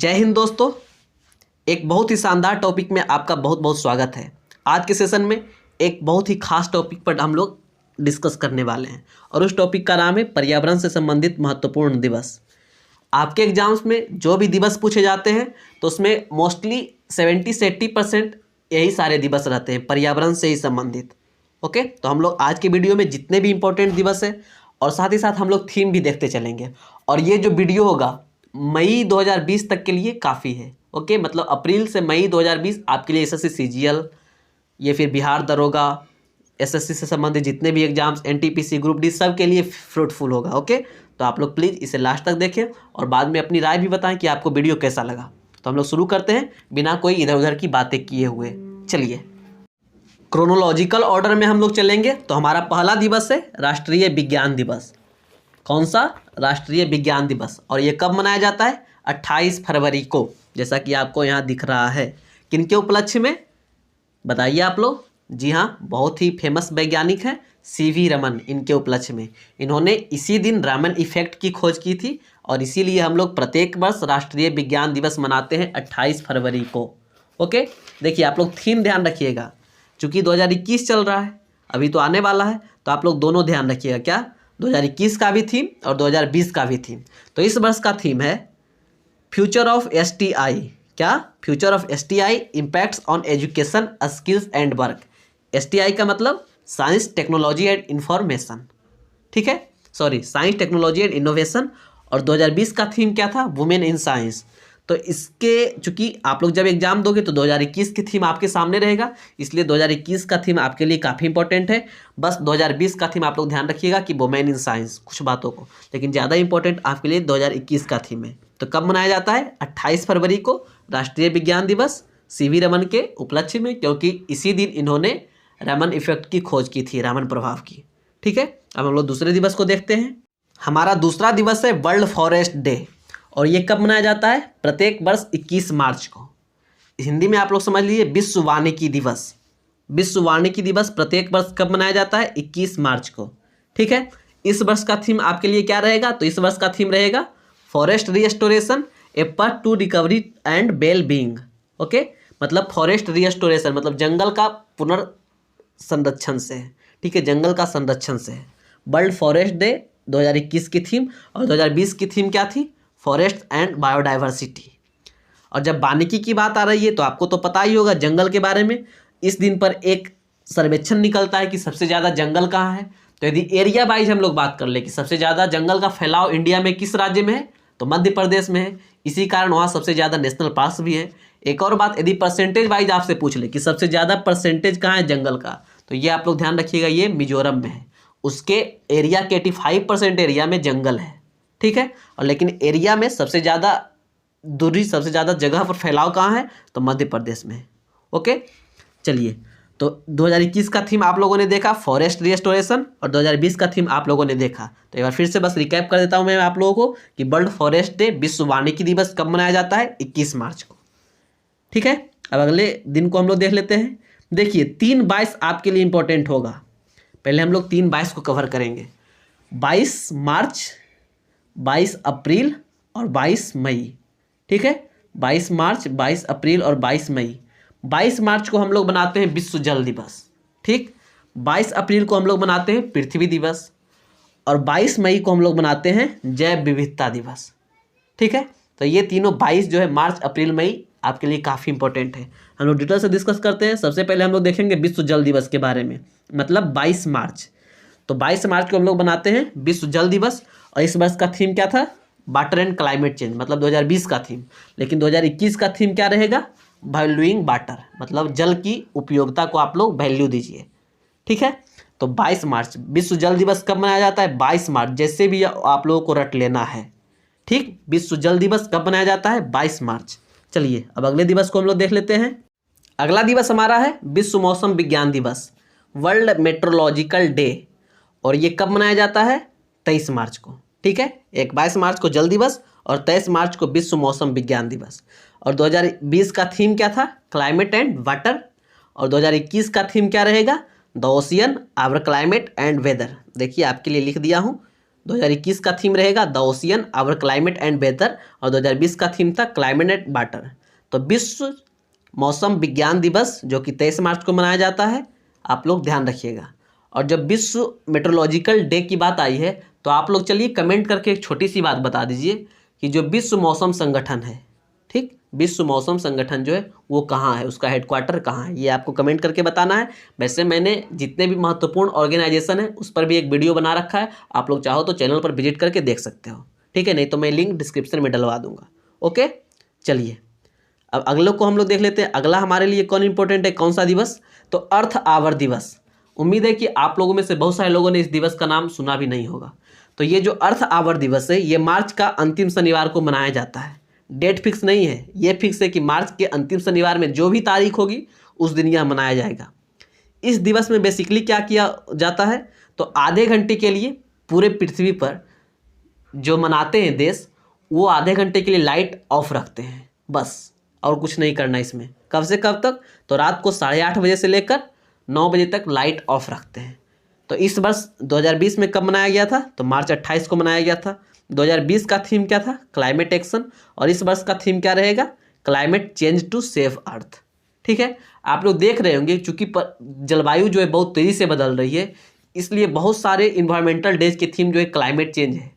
जय हिंद दोस्तों। एक बहुत ही शानदार टॉपिक में आपका बहुत बहुत स्वागत है। आज के सेशन में एक बहुत ही खास टॉपिक पर हम लोग डिस्कस करने वाले हैं और उस टॉपिक का नाम है पर्यावरण से संबंधित महत्वपूर्ण दिवस। आपके एग्जाम्स में जो भी दिवस पूछे जाते हैं तो उसमें मोस्टली 70 से 80% यही सारे दिवस रहते हैं पर्यावरण से ही संबंधित। ओके, तो हम लोग आज के वीडियो में जितने भी इंपॉर्टेंट दिवस है और साथ ही साथ हम लोग थीम भी देखते चलेंगे। और ये जो वीडियो होगा मई 2020 तक के लिए काफ़ी है। ओके, मतलब अप्रैल से मई 2020 आपके लिए एसएससी सीजीएल, ये फिर बिहार दरोगा, एसएससी से संबंधित जितने भी एग्जाम्स, एनटीपीसी, ग्रुप डी, सब के लिए फ्रूटफुल होगा। ओके, तो आप लोग प्लीज़ इसे लास्ट तक देखें और बाद में अपनी राय भी बताएं कि आपको वीडियो कैसा लगा। तो हम लोग शुरू करते हैं बिना कोई इधर उधर की बातें किए हुए। चलिए, क्रोनोलॉजिकल ऑर्डर में हम लोग चलेंगे। तो हमारा पहला दिवस है राष्ट्रीय विज्ञान दिवस। कौन सा? राष्ट्रीय विज्ञान दिवस। और ये कब मनाया जाता है? 28 फरवरी को, जैसा कि आपको यहाँ दिख रहा है। किनके उपलक्ष्य में बताइए आप लोग? जी हाँ, बहुत ही फेमस वैज्ञानिक हैं सीवी रमन। इनके उपलक्ष्य में इन्होंने इसी दिन रामन इफेक्ट की खोज की थी और इसीलिए हम लोग प्रत्येक वर्ष राष्ट्रीय विज्ञान दिवस मनाते हैं 28 फरवरी को। ओके, देखिए आप लोग थीम ध्यान रखिएगा, चूँकि 2021 चल रहा है, अभी तो आने वाला है, तो आप लोग दोनों ध्यान रखिएगा। क्या? 2021 का भी थीम और 2020 का भी थीम। तो इस वर्ष का थीम है फ्यूचर ऑफ एसटीआई। क्या? Future of STI impacts on education, skills and work. STI का मतलब साइंस, टेक्नोलॉजी एंड इंफॉर्मेशन। ठीक है, sorry, science, technology and innovation. और 2020 का थीम क्या था? Women in science. तो इसके चूंकि आप लोग जब एग्जाम दोगे तो 2021 की थीम आपके सामने रहेगा, इसलिए 2021 का थीम आपके लिए काफ़ी इंपॉर्टेंट है। बस 2020 का थीम आप लोग ध्यान रखिएगा कि वुमेन इन साइंस, कुछ बातों को, लेकिन ज़्यादा इंपॉर्टेंट आपके लिए 2021 का थीम है। तो कब मनाया जाता है? 28 फरवरी को, राष्ट्रीय विज्ञान दिवस, सीवी रमन के उपलक्ष्य में, क्योंकि इसी दिन इन्होंने रमन इफेक्ट की खोज की थी, रमन प्रभाव की। ठीक है, अब हम लोग दूसरे दिवस को देखते हैं। हमारा दूसरा दिवस है वर्ल्ड फॉरेस्ट डे। और ये कब मनाया जाता है? प्रत्येक वर्ष 21 मार्च को। हिंदी में आप लोग समझ लीजिए विश्व वानिकी दिवस। विश्व वानिकी दिवस प्रत्येक वर्ष कब मनाया जाता है? 21 मार्च को। ठीक है, इस वर्ष का थीम आपके लिए क्या रहेगा? तो इस वर्ष का थीम रहेगा forest restoration, a path to recovery and well being. Okay, मतलब फॉरेस्ट रिस्टोरेशन मतलब जंगल का पुनर्संरक्षण से है। ठीक है, जंगल का संरक्षण से है। वर्ल्ड फॉरेस्ट डे 2021 की थीम। और 2020 की थीम क्या थी? Forest and biodiversity. और जब वानिकी की बात आ रही है तो आपको तो पता ही होगा जंगल के बारे में। इस दिन पर एक सर्वेक्षण निकलता है कि सबसे ज़्यादा जंगल कहाँ है। तो यदि एरिया वाइज हम लोग बात कर ले कि सबसे ज़्यादा जंगल का फैलाव इंडिया में किस राज्य में है, तो मध्य प्रदेश में है। इसी कारण वहाँ सबसे ज़्यादा नेशनल पार्क्स भी है। एक और बात, यदि परसेंटेज वाइज आपसे पूछ ले कि सबसे ज़्यादा परसेंटेज कहाँ है जंगल का, तो ये आप लोग ध्यान रखिएगा, ये मिजोरम में है। उसके एरिया के 85% एरिया में जंगल है। ठीक है, और लेकिन एरिया में सबसे ज़्यादा दूरी, सबसे ज़्यादा जगह पर फैलाव कहाँ है? तो मध्य प्रदेश में है। ओके, चलिए, तो 2021 का थीम आप लोगों ने देखा फॉरेस्ट रिस्टोरेशन, और 2020 का थीम आप लोगों ने देखा। तो एक बार फिर से बस रिकैप कर देता हूँ मैं आप लोगों को कि वर्ल्ड फॉरेस्ट डे, विश्व वानिकी दिवस कब मनाया जाता है? 21 मार्च को। ठीक है, अब अगले दिन को हम लोग देख लेते हैं। देखिए 3/22 आपके लिए इंपॉर्टेंट होगा। पहले हम लोग 3/22 को कवर करेंगे। 22 मार्च, 22 अप्रैल और 22 मई। ठीक है, 22 मार्च, 22 अप्रैल और 22 मई। 22 मार्च को हम लोग बनाते हैं विश्व जल दिवस। ठीक, 22 अप्रैल को हम लोग बनाते हैं पृथ्वी दिवस, और 22 मई को हम लोग बनाते हैं जैव विविधता दिवस। ठीक है, तो ये तीनों 22 जो है मार्च, अप्रैल, मई आपके लिए काफ़ी इंपॉर्टेंट है। हम लोग डिटेल से डिस्कस करते हैं। सबसे पहले हम लोग देखेंगे विश्व जल दिवस के बारे में, मतलब 22 मार्च। तो 22 मार्च को हम लोग बनाते हैं विश्व जल दिवस। और इस वर्ष का थीम क्या था? वाटर एंड क्लाइमेट चेंज, मतलब 2020 का थीम। लेकिन 2021 का थीम क्या रहेगा? वैल्यूइंग वाटर, मतलब जल की उपयोगिता को आप लोग वैल्यू दीजिए। ठीक है, तो 22 मार्च विश्व जल दिवस कब मनाया जाता है? 22 मार्च, जैसे भी आप लोगों को रट लेना है। ठीक, विश्व जल दिवस कब मनाया जाता है? 22 मार्च। चलिए, अब अगले दिवस को हम लोग देख लेते हैं। अगला दिवस हमारा है विश्व मौसम विज्ञान दिवस, वर्ल्ड मेट्रोलॉजिकल डे। और ये कब मनाया जाता है? 23 मार्च को। ठीक है, एक 22 मार्च को जल दिवस और 23 मार्च को विश्व मौसम विज्ञान दिवस। और 2020 का थीम क्या था? Climate and water. और 2021 का थीम क्या रहेगा? The ocean, our climate and weather. देखिए आपके लिए लिख दिया हूँ 2021 का थीम रहेगा the ocean our climate and weather, और 2020 का थीम था क्लाइमेट एंड वाटर। तो विश्व मौसम विज्ञान दिवस जो कि 23 मार्च को मनाया जाता है, आप लोग ध्यान रखिएगा। और जब विश्व मेट्रोलॉजिकल डे की बात आई है तो आप लोग चलिए कमेंट करके एक छोटी सी बात बता दीजिए कि जो विश्व मौसम संगठन है, ठीक, विश्व मौसम संगठन जो है वो कहाँ है, उसका हेडक्वार्टर कहाँ है, ये आपको कमेंट करके बताना है। वैसे मैंने जितने भी महत्वपूर्ण ऑर्गेनाइजेशन है उस पर भी एक वीडियो बना रखा है, आप लोग चाहो तो चैनल पर विजिट करके देख सकते हो, ठीक है, नहीं तो मैं लिंक डिस्क्रिप्शन में डलवा दूंगा। ओके, चलिए अब अगले को हम लोग देख लेते हैं। अगला हमारे लिए कौन इंपॉर्टेंट है, कौन सा दिवस, तो अर्थ आवर दिवस। उम्मीद है कि आप लोगों में से बहुत सारे लोगों ने इस दिवस का नाम सुना भी नहीं होगा। तो ये जो अर्थ आवर दिवस है ये मार्च का अंतिम शनिवार को मनाया जाता है। डेट फिक्स नहीं है, ये फिक्स है कि मार्च के अंतिम शनिवार में जो भी तारीख होगी उस दिन यह मनाया जाएगा। इस दिवस में बेसिकली क्या किया जाता है, तो आधे घंटे के लिए पूरे पृथ्वी पर जो मनाते हैं देश, वो आधे घंटे के लिए लाइट ऑफ रखते हैं बस, और कुछ नहीं करना इसमें। कब से कब तक, तो रात को 8:30 बजे से लेकर 9 बजे तक लाइट ऑफ रखते हैं। तो इस वर्ष 2020 में कब मनाया गया था, तो मार्च 28 को मनाया गया था। 2020 का थीम क्या था, क्लाइमेट एक्शन, और इस वर्ष का थीम क्या रहेगा, climate change to save earth. ठीक है, आप लोग देख रहे होंगे चूंकि जलवायु जो है बहुत तेज़ी से बदल रही है, इसलिए बहुत सारे इन्वायरमेंटल डेज के थीम जो है क्लाइमेट चेंज है,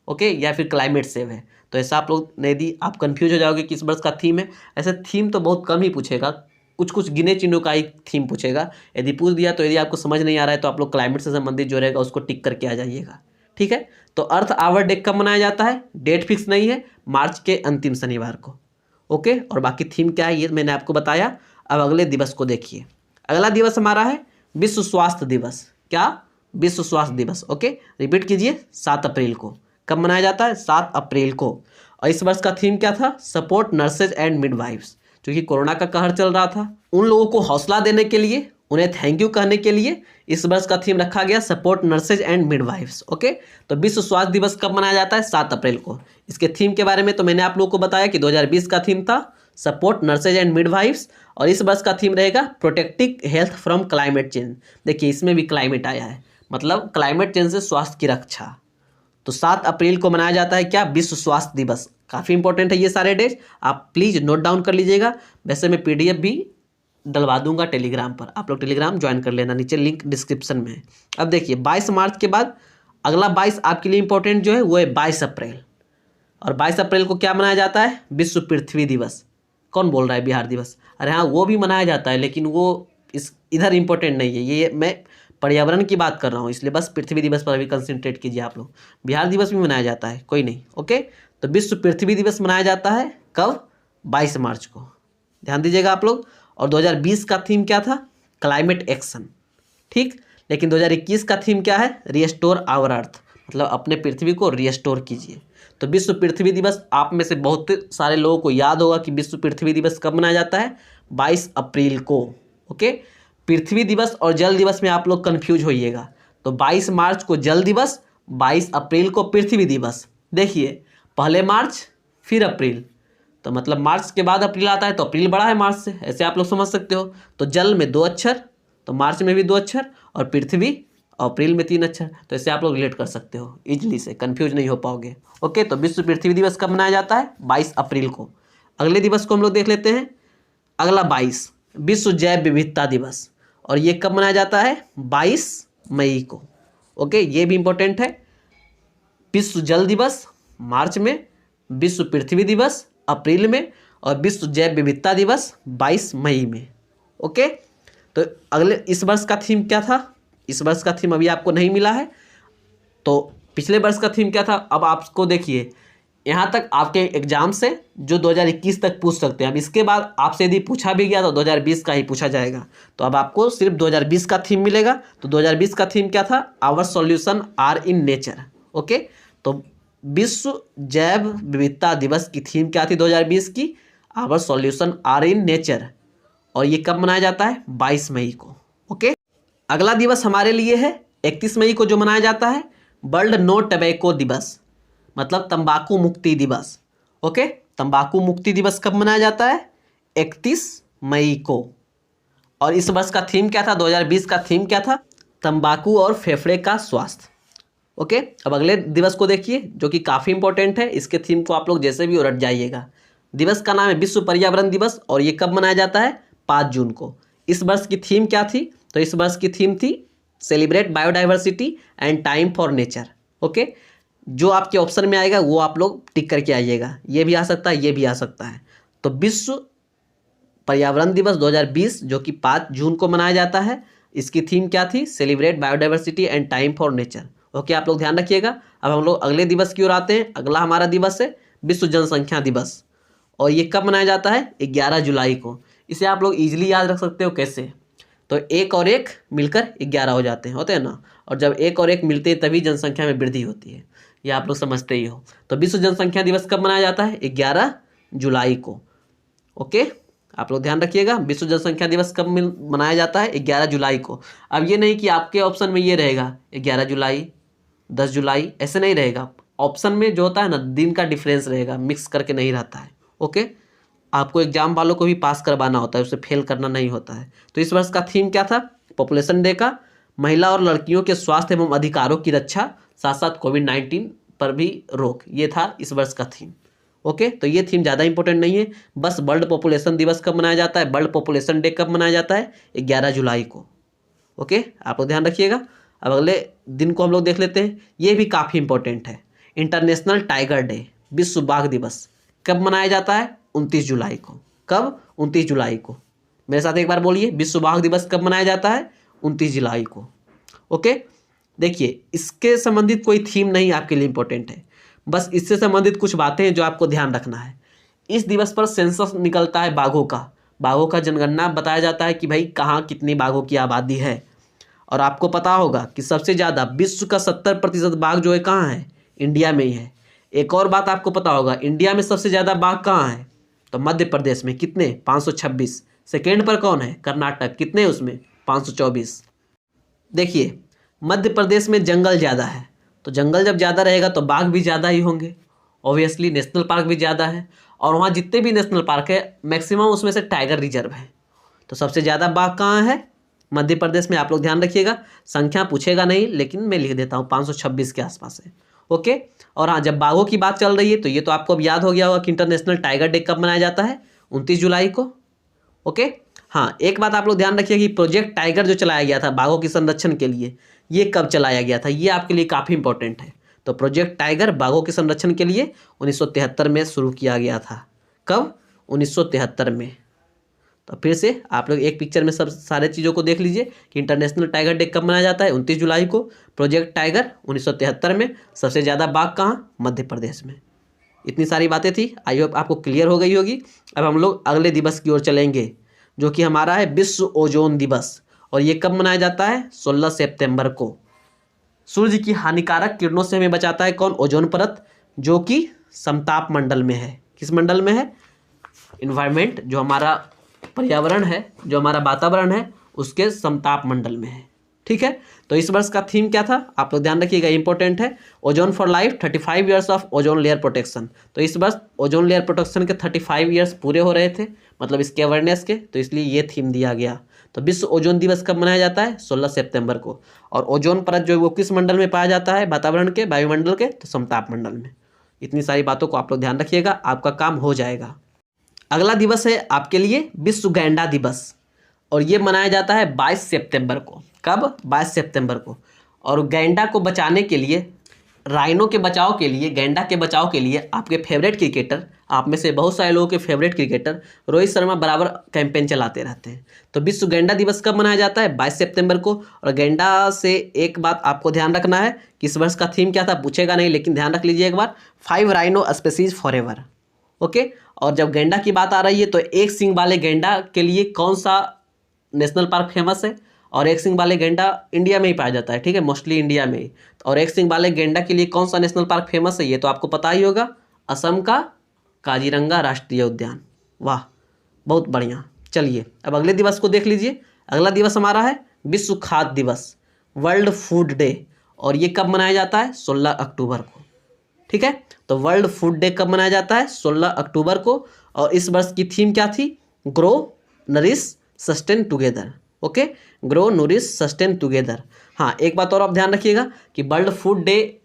ओके, या फिर क्लाइमेट सेव है। तो ऐसा आप लोग नहीं, यदि आप कंफ्यूज हो जाओगे कि इस वर्ष का थीम है, ऐसे थीम तो बहुत कम ही पूछेगा, कुछ कुछ गिने चुनों का ही थीम पूछेगा। यदि पूछ दिया तो यदि आपको समझ नहीं आ रहा है तो आप लोग क्लाइमेट से संबंधित जो रहेगा उसको टिक करके आ जाइएगा। ठीक है, तो अर्थ आवर डे कब मनाया जाता है, डेट फिक्स नहीं है, मार्च के अंतिम शनिवार को। ओके, और बाकी थीम क्या है ये मैंने आपको बताया। अब अगले दिवस को देखिए। अगला दिवस हमारा है विश्व स्वास्थ्य दिवस। क्या, विश्व स्वास्थ्य दिवस। ओके, रिपीट कीजिए, 7 अप्रैल को। कब मनाया जाता है, 7 अप्रैल को। और इस वर्ष का थीम क्या था, सपोर्ट नर्सेज एंड मिडवाइफ्स। क्योंकि कोरोना का कहर चल रहा था, उन लोगों को हौसला देने के लिए, उन्हें थैंक यू कहने के लिए इस वर्ष का थीम रखा गया support nurses and midwives. Okay, तो विश्व स्वास्थ्य दिवस कब मनाया जाता है, 7 अप्रैल को। इसके थीम के बारे में तो मैंने आप लोगों को बताया कि 2020 का थीम था सपोर्ट नर्सेज एंड मिडवाइफ्स, और इस वर्ष का थीम रहेगा protecting health from climate change. देखिए इसमें भी क्लाइमेट आया है, मतलब क्लाइमेट चेंज से स्वास्थ्य की रक्षा। तो 7 अप्रैल को मनाया जाता है क्या, विश्व स्वास्थ्य दिवस। काफ़ी इंपॉर्टेंट है ये सारे डेज, आप प्लीज़ नोट डाउन कर लीजिएगा। वैसे मैं PDF भी डलवा दूंगा टेलीग्राम पर, आप लोग टेलीग्राम ज्वाइन कर लेना, नीचे लिंक डिस्क्रिप्शन में है। अब देखिए 22 मार्च के बाद अगला 22 आपके लिए इंपॉर्टेंट जो है वो है 22 अप्रैल। और 22 अप्रैल को क्या मनाया जाता है, विश्व पृथ्वी दिवस। कौन बोल रहा है बिहार दिवस, अरे हाँ वो भी मनाया जाता है, लेकिन वो इधर इंपॉर्टेंट नहीं है, ये मैं पर्यावरण की बात कर रहा हूँ, इसलिए बस पृथ्वी दिवस पर अभी कंसंट्रेट कीजिए आप लोग। बिहार दिवस भी मनाया जाता है, कोई नहीं। ओके, तो विश्व पृथ्वी दिवस मनाया जाता है कब, 22 मार्च को, ध्यान दीजिएगा आप लोग। और 2020 का थीम क्या था, क्लाइमेट एक्शन। ठीक, लेकिन 2021 का थीम क्या है, रिस्टोर आवर अर्थ, मतलब अपने पृथ्वी को रिस्टोर कीजिए। तो विश्व पृथ्वी दिवस, आप में से बहुत सारे लोगों को याद होगा कि विश्व पृथ्वी दिवस कब मनाया जाता है, 22 अप्रैल को। ओके, पृथ्वी दिवस और जल दिवस में आप लोग कन्फ्यूज होइएगा। तो 22 मार्च को जल दिवस, 22 अप्रैल को पृथ्वी दिवस। देखिए पहले मार्च फिर अप्रैल, तो मतलब मार्च के बाद अप्रैल आता है, तो अप्रैल बड़ा है मार्च से, ऐसे आप लोग समझ सकते हो। तो जल में 2 अक्षर, तो मार्च में भी 2 अक्षर, और पृथ्वी अप्रैल में 3 अक्षर, तो ऐसे आप लोग रिलेट कर सकते हो इजली से, कन्फ्यूज नहीं हो पाओगे। ओके, तो विश्व पृथ्वी दिवस कब मनाया जाता है, 22 अप्रैल को। अगले दिवस को हम लोग देख लेते हैं। अगला 22 विश्व जैव विविधता दिवस, और ये कब मनाया जाता है, 22 मई को। ओके, ये भी इंपॉर्टेंट है। विश्व जल दिवस मार्च में, विश्व पृथ्वी दिवस अप्रैल में, और विश्व जैव विविधता दिवस 22 मई में। ओके, तो अगले इस वर्ष का थीम क्या था, इस वर्ष का थीम अभी आपको नहीं मिला है, तो पिछले वर्ष का थीम क्या था। अब आपको देखिए यहाँ तक आपके एग्जाम से जो 2021 तक पूछ सकते हैं। अब इसके बाद आपसे यदि पूछा भी गया तो 2020 का ही पूछा जाएगा, तो अब आपको सिर्फ 2020 का थीम मिलेगा। तो 2020 का थीम क्या था, our solution are in nature. Okay, तो विश्व जैव विविधता दिवस की थीम क्या थी 2020 की, our solution are in nature, और ये कब मनाया जाता है, 22 मई को। ओके, अगला दिवस हमारे लिए है 31 मई को जो मनाया जाता है वर्ल्ड नो टबैको दिवस, मतलब तंबाकू मुक्ति दिवस। ओके, तंबाकू मुक्ति दिवस कब मनाया जाता है, 31 मई को। और इस वर्ष का थीम क्या था, 2020 का थीम क्या था, तंबाकू और फेफड़े का स्वास्थ्य। ओके, अब अगले दिवस को देखिए जो कि काफ़ी इंपॉर्टेंट है। इसके थीम को आप लोग जैसे भी रट जाइएगा। दिवस का नाम है विश्व पर्यावरण दिवस और ये कब मनाया जाता है? 5 जून को। इस वर्ष की थीम क्या थी? तो इस वर्ष की थीम थी celebrate biodiversity and time for nature. Okay, जो आपके ऑप्शन में आएगा वो आप लोग टिक करके आइएगा। ये भी आ सकता है, ये भी आ सकता है। तो विश्व पर्यावरण दिवस 2020 जो कि 5 जून को मनाया जाता है, इसकी थीम क्या थी? Celebrate biodiversity and time for nature. Okay, आप लोग ध्यान रखिएगा। अब हम लोग अगले दिवस की ओर आते हैं। अगला हमारा दिवस है विश्व जनसंख्या दिवस और ये कब मनाया जाता है? 11 जुलाई को। इसे आप लोग ईजिली याद रख सकते हो। कैसे? तो एक और एक मिलकर 11 हो जाते हैं, होते हैं ना। और जब एक और एक मिलते हैं तभी जनसंख्या में वृद्धि होती है, ये आप लोग समझते ही हो। तो विश्व जनसंख्या दिवस कब मनाया जाता है? 11 जुलाई को। ओके, आप लोग ध्यान रखिएगा। विश्व जनसंख्या दिवस कब मनाया जाता है? 11 जुलाई को। अब ये नहीं कि आपके ऑप्शन में ये रहेगा 11 जुलाई, 10 जुलाई, ऐसे नहीं रहेगा। ऑप्शन में जो होता है ना, दिन का डिफरेंस रहेगा, मिक्स करके नहीं रहता है। ओके, आपको एग्जाम वालों को भी पास करवाना होता है, उसे फेल करना नहीं होता है। तो इस वर्ष का थीम क्या था? पॉपुलेशन डे का महिला और लड़कियों के स्वास्थ्य एवं अधिकारों की रक्षा, साथ साथ कोविड-19 पर भी रोक, ये था इस वर्ष का थीम। ओके, तो ये थीम ज़्यादा इंपॉर्टेंट नहीं है। बस वर्ल्ड पॉपुलेशन दिवस कब मनाया जाता है, वर्ल्ड पॉपुलेशन डे कब मनाया जाता है? 11 जुलाई को। ओके, आप लोग ध्यान रखिएगा। अब अगले दिन को हम लोग देख लेते हैं। ये भी काफ़ी इंपॉर्टेंट है। इंटरनेशनल टाइगर डे, विश्व बाघ दिवस कब मनाया जाता है? 29 जुलाई को। कब? 29 जुलाई को। मेरे साथ एक बार बोलिए, विश्व बाघ दिवस कब मनाया जाता है? 29 जुलाई को। ओके, देखिए इसके संबंधित कोई थीम नहीं आपके लिए इंपॉर्टेंट है, बस इससे संबंधित कुछ बातें हैं जो आपको ध्यान रखना है। इस दिवस पर सेंसस निकलता है बाघों का जनगणना बताया जाता है कि भाई कहाँ कितनी बाघों की आबादी है। और आपको पता होगा कि सबसे ज़्यादा विश्व का 70% बाघ जो है कहाँ है? इंडिया में ही है। एक और बात आपको पता होगा, इंडिया में सबसे ज़्यादा बाघ कहाँ है? तो मध्य प्रदेश में। कितने? 526। सेकेंड पर कौन है? कर्नाटक। कितने उसमें? 524। देखिए मध्य प्रदेश में जंगल ज़्यादा है, तो जंगल जब ज़्यादा रहेगा तो बाघ भी ज़्यादा ही होंगे। ऑब्वियसली नेशनल पार्क भी ज़्यादा है और वहाँ जितने भी नेशनल पार्क है मैक्सिमम उसमें से टाइगर रिजर्व है। तो सबसे ज़्यादा बाघ कहाँ है? मध्य प्रदेश में। आप लोग ध्यान रखिएगा, संख्या पूछेगा नहीं लेकिन मैं लिख देता हूँ 526 के आसपास है। ओके, और हाँ, जब बाघों की बात चल रही है तो ये तो आपको अब याद हो गया होगा कि इंटरनेशनल टाइगर डे कब मनाया जाता है? 29 जुलाई को। ओके, हाँ, एक बात आप लोग ध्यान रखिए कि प्रोजेक्ट टाइगर जो चलाया गया था बाघों के संरक्षण के लिए, ये कब चलाया गया था? ये आपके लिए काफ़ी इंपॉर्टेंट है। तो प्रोजेक्ट टाइगर बाघों के संरक्षण के लिए 1973 में शुरू किया गया था। कब? 1973 में। तो फिर से आप लोग एक पिक्चर में सब सारे चीज़ों को देख लीजिए कि इंटरनेशनल टाइगर डे कब मनाया जाता है? 29 जुलाई को। प्रोजेक्ट टाइगर 1973 में। सबसे ज़्यादा बाघ कहाँ? मध्य प्रदेश में। इतनी सारी बातें थी, आई होप आपको क्लियर हो गई होगी। अब हम लोग अगले दिवस की ओर चलेंगे जो कि हमारा है विश्व ओजोन दिवस और ये कब मनाया जाता है? 16 सितंबर को। सूर्य की हानिकारक किरणों से हमें बचाता है कौन? ओजोन परत, जो कि समताप मंडल में है। किस मंडल में है? इन्वायरमेंट, जो हमारा पर्यावरण है, जो हमारा वातावरण है, उसके समताप मंडल में है। ठीक है, तो इस वर्ष का थीम क्या था? आप लोग ध्यान रखिएगा, इंपॉर्टेंट है। Ozone for life, 35 years of ozone layer protection. तो इस वर्ष ओजोन लेयर प्रोटेक्शन के 35 ईयर्स पूरे हो रहे थे, मतलब इसके अवेयरनेस के, तो इसलिए ये थीम दिया गया। तो विश्व ओजोन दिवस कब मनाया जाता है? 16 सितंबर को। और ओजोन परत जो है वो किस मंडल में पाया जाता है? वातावरण के, वायुमंडल के, तो समताप मंडल में। इतनी सारी बातों को आप लोग ध्यान रखिएगा, आपका काम हो जाएगा। अगला दिवस है आपके लिए विश्व गैंडा दिवस और ये मनाया जाता है 22 सितंबर को। कब? 22 सितंबर को। और गैंडा को बचाने के लिए, राइनो के बचाव के लिए, गैंडा के बचाव के लिए आपके फेवरेट क्रिकेटर, आप में से बहुत सारे लोगों के फेवरेट क्रिकेटर रोहित शर्मा बराबर कैंपेन चलाते रहते हैं। तो विश्व गैंडा दिवस कब मनाया जाता है? 22 सितंबर को। और गैंडा से एक बात आपको ध्यान रखना है कि इस वर्ष का थीम क्या था, पूछेगा नहीं लेकिन ध्यान रख लीजिए एक बार, 5 राइनो स्पीसीज फॉरएवर। ओके, और जब गैंडा की बात आ रही है तो एक सींग वाले गैंडा के लिए कौन सा नेशनल पार्क फेमस है? और एक सींग वाले गैंडा इंडिया में ही पाया जाता है, ठीक है, मोस्टली इंडिया में ही। और एक सींग वाले गैंडा के लिए कौन सा नेशनल पार्क फेमस है? ये तो आपको पता ही होगा, असम का काजीरंगा राष्ट्रीय उद्यान। वाह, बहुत बढ़िया। चलिए अब अगले दिवस को देख लीजिए। अगला दिवस हमारा है विश्व खाद्य दिवस, वर्ल्ड फूड डे, और ये कब मनाया जाता है? 16 अक्टूबर को। ठीक है, तो वर्ल्ड फूड डे कब मनाया जाता है? 16 अक्टूबर को। और इस वर्ष की थीम क्या थी? Grow, nourish, sustain together. Okay, grow nourish sustain together. हाँ, एक बात और आप ध्यान रखिएगा कि वर्ल्ड फूड डे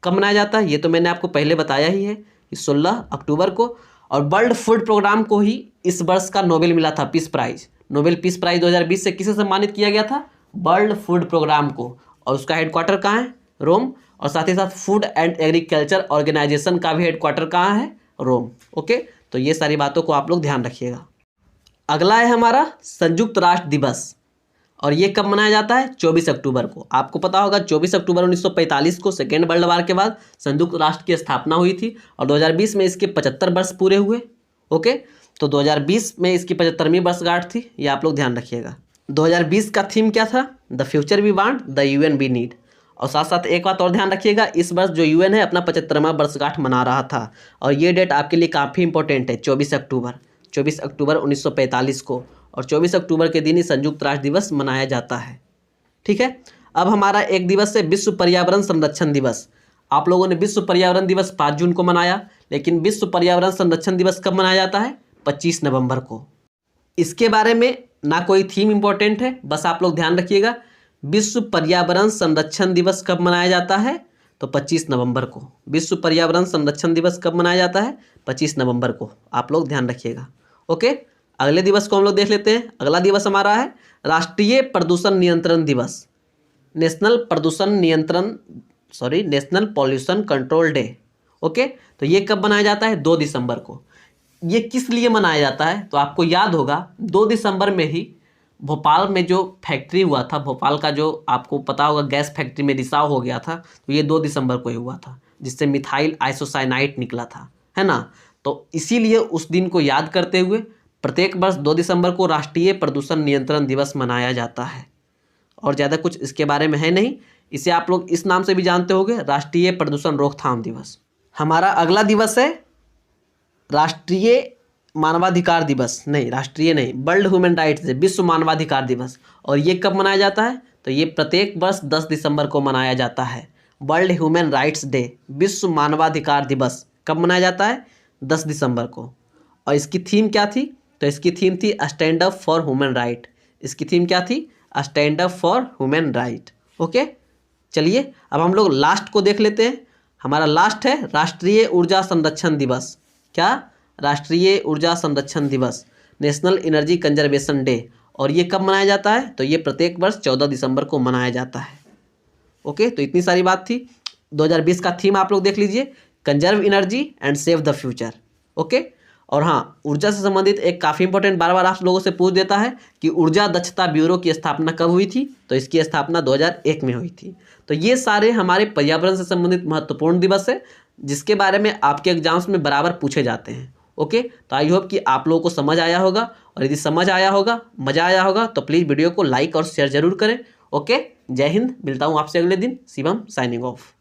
कब मनाया जाता है, ये तो मैंने आपको पहले बताया ही है कि 16 अक्टूबर को। और वर्ल्ड फूड प्रोग्राम को ही इस वर्ष का नोबेल मिला था peace prize. Nobel peace prize 2020 से किसे सम्मानित किया गया था? वर्ल्ड फूड प्रोग्राम को। और उसका हेडक्वार्टर कहाँ है? रोम। और साथ ही साथ फूड एंड एग्रीकल्चर ऑर्गेनाइजेशन का भी हेडक्वार्टर कहाँ है? रोम। ओके, तो ये सारी बातों को आप लोग ध्यान रखिएगा। अगला है हमारा संयुक्त राष्ट्र दिवस, और ये कब मनाया जाता है? 24 अक्टूबर को। आपको पता होगा 24 अक्टूबर 1945 को सेकेंड वर्ल्ड वार के बाद संयुक्त राष्ट्र की स्थापना हुई थी, और 2020 में इसके 75 वर्ष पूरे हुए। ओके, तो 2020 में इसकी 75वीं वर्षगांठ थी, ये आप लोग ध्यान रखिएगा। 2020 का थीम क्या था? The future we want, the UN we need. और साथ साथ एक बात और ध्यान रखिएगा, इस वर्ष जो यूएन है अपना 75वां वर्षगांठ मना रहा था, और ये डेट आपके लिए काफ़ी इंपॉर्टेंट है। 24 अक्टूबर 1945 को, और 24 अक्टूबर के दिन ही संयुक्त राष्ट्र दिवस मनाया जाता है। ठीक है, अब हमारा एक दिवस है विश्व पर्यावरण संरक्षण दिवस। आप लोगों ने विश्व पर्यावरण दिवस 5 जून को मनाया, लेकिन विश्व पर्यावरण संरक्षण दिवस कब मनाया जाता है? 25 नवंबर को। इसके बारे में ना कोई थीम इंपॉर्टेंट है, बस आप लोग ध्यान रखिएगा विश्व पर्यावरण संरक्षण दिवस कब मनाया जाता है? तो 25 नवंबर को। विश्व पर्यावरण संरक्षण दिवस कब मनाया जाता है? 25 नवंबर को। आप लोग ध्यान रखिएगा। ओके, अगले दिवस को हम लोग देख लेते हैं। अगला दिवस हमारा है राष्ट्रीय प्रदूषण नियंत्रण दिवस, national pollution control day. Okay, तो ये कब मनाया जाता है? 2 दिसंबर को। ये किस लिए मनाया जाता है? तो आपको याद होगा 2 दिसंबर में ही भोपाल में जो फैक्ट्री हुआ था, भोपाल का जो आपको पता होगा गैस फैक्ट्री में रिसाव हो गया था, तो ये 2 दिसंबर को ही हुआ था, जिससे मिथाइल आइसोसाइनाइट निकला था, है ना। तो इसीलिए उस दिन को याद करते हुए प्रत्येक वर्ष 2 दिसंबर को राष्ट्रीय प्रदूषण नियंत्रण दिवस मनाया जाता है। और ज़्यादा कुछ इसके बारे में है नहीं, इसे आप लोग इस नाम से भी जानते होंगे, राष्ट्रीय प्रदूषण रोकथाम दिवस। हमारा अगला दिवस है राष्ट्रीय मानवाधिकार दिवस, नहीं राष्ट्रीय नहीं, वर्ल्ड ह्यूमन राइट्स डे, विश्व मानवाधिकार दिवस। और ये कब मनाया जाता है? तो ये प्रत्येक वर्ष 10 दिसंबर को मनाया जाता है। वर्ल्ड ह्यूमन राइट्स डे, विश्व मानवाधिकार दिवस कब मनाया जाता है? 10 दिसंबर को। और इसकी थीम क्या थी? तो इसकी थीम थी stand up for human right. इसकी थीम क्या थी? Stand up for human right. Okay, चलिए अब हम लोग लास्ट को देख लेते हैं। हमारा लास्ट है राष्ट्रीय ऊर्जा संरक्षण दिवस। क्या? राष्ट्रीय ऊर्जा संरक्षण दिवस, नेशनल एनर्जी कंजर्वेशन डे। और ये कब मनाया जाता है? तो ये प्रत्येक वर्ष 14 दिसंबर को मनाया जाता है। ओके, तो इतनी सारी बात थी। 2020 का थीम आप लोग देख लीजिए, conserve energy and save the future. Okay, और हाँ, ऊर्जा से संबंधित एक काफ़ी इंपॉर्टेंट बार बार आप लोगों से पूछ देता है कि ऊर्जा दक्षता ब्यूरो की स्थापना कब हुई थी? तो इसकी स्थापना 2001 में हुई थी। तो ये सारे हमारे पर्यावरण से संबंधित महत्वपूर्ण दिवस है, जिसके बारे में आपके एग्जाम्स में बराबर पूछे जाते हैं। ओके, तो आई होप कि आप लोगों को समझ आया होगा, और यदि समझ आया होगा, मज़ा आया होगा, तो प्लीज़ वीडियो को लाइक और शेयर जरूर करें। ओके, जय हिंद। मिलता हूँ आपसे अगले दिन। Shivam signing off.